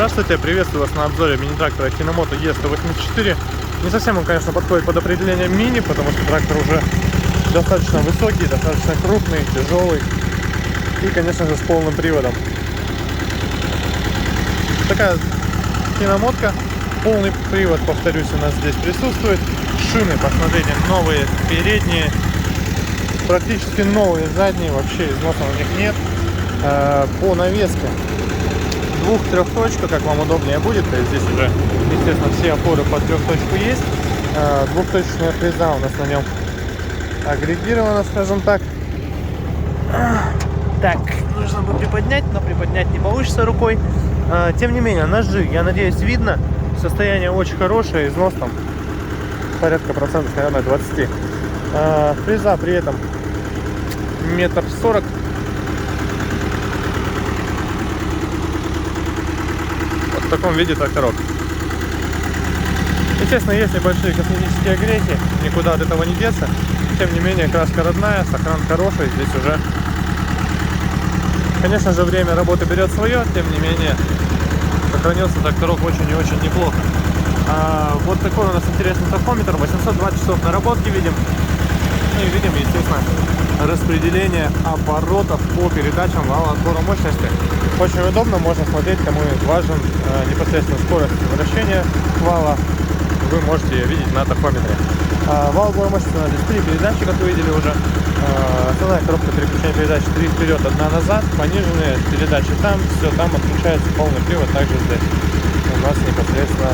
Здравствуйте, приветствую вас на обзоре мини-трактора Hinomoto E184. Не совсем он, конечно, подходит под определение мини, потому что трактор уже достаточно высокий, достаточно крупный, тяжелый и, конечно же, с полным приводом. Такая хиномотка, полный привод, повторюсь, у нас здесь присутствует. Шины, посмотрите, новые передние, практически новые задние, вообще износа у них нет. По навеске двух-трехточка, как вам удобнее будет. Здесь уже, естественно, все опоры под трехточку есть. Двухточечная фреза у нас на нем агрегирована, скажем так. Так, нужно бы приподнять, но приподнять не получится рукой. Тем не менее, ножи, я надеюсь, видно. Состояние очень хорошее, износ там порядка процентов, наверное, 20. Фреза при этом 1,40 м. В таком виде тракторок. Естественно, есть небольшие косметические огрехи, никуда от этого не деться. Тем не менее, краска родная, сохран хороший. Здесь уже, конечно же, время работы берет свое. Тем не менее, сохранился тракторок очень и очень неплохо. Вот такой у нас интересный тахометр. 820 часов наработки видим. Ну и видим, естественно, распределение оборотов по передачам вала отбора мощности. Очень удобно, можно смотреть, кому важен непосредственно скорость вращения вала. Вы можете ее видеть на тахометре. Вал отбора мощности у нас здесь 3 передачи, как вы видели уже. Основная коробка переключения передач 3 вперед, 1 назад. Пониженные передачи там, все там отключается полный привод. Также здесь у нас непосредственно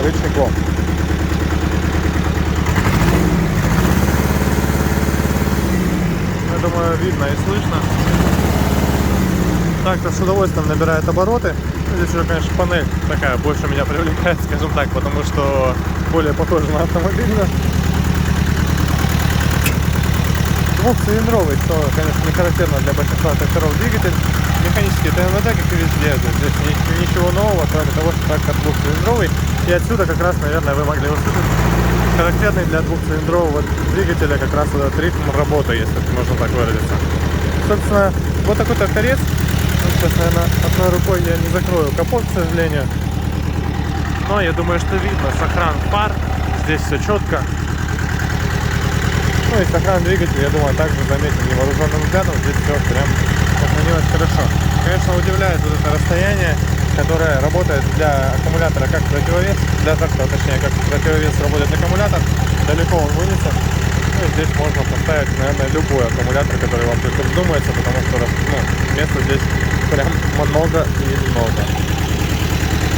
рычагом. Я думаю, видно и слышно. Трактор с удовольствием набирает обороты. Здесь уже, конечно, панель такая больше меня привлекает, скажем так, потому что более похожа на автомобильную. Двухцилиндровый, что, конечно, не характерно для большинства тракторов, двигатель. Механический ТНВД, как и везде. Здесь ничего нового, кроме того, что трактор двухцилиндровый. И отсюда как раз, наверное, вы могли услышать характерный для двухцилиндрового двигателя как раз этот ритм работы, если можно так выразиться. Собственно, вот такой тракторец. Сейчас, наверное, одной рукой я не закрою капот, к сожалению. Но я думаю, что видно сохран фар. Здесь все четко. Ну и сохран двигателя, я думаю, также заметен невооруженным взглядом. Здесь все прям сохранилось хорошо. Конечно, удивляет вот это расстояние, которое работает для аккумулятора как противовес, для трактора, точнее, как противовес работает аккумулятор. Далеко он вынесен. Ну, здесь можно поставить, наверное, любой аккумулятор, который вам только вздумается, потому что места здесь прям много и много.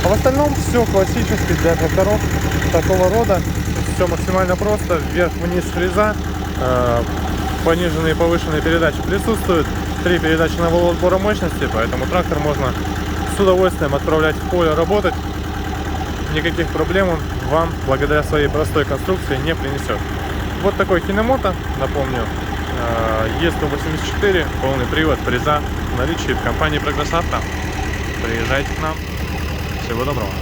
А в остальном все классически для тракторов такого рода. Все максимально просто. Вверх-вниз фреза. Пониженные и повышенные передачи присутствуют. 3 передачи на вал отбора мощности, поэтому трактор можно с удовольствием отправлять в поле работать. Никаких проблем он вам благодаря своей простой конструкции не принесет. Вот такой Hinomoto, напомню, E184, полный привод, фреза в наличии в компании Прогресс Авто. Приезжайте к нам. Всего доброго.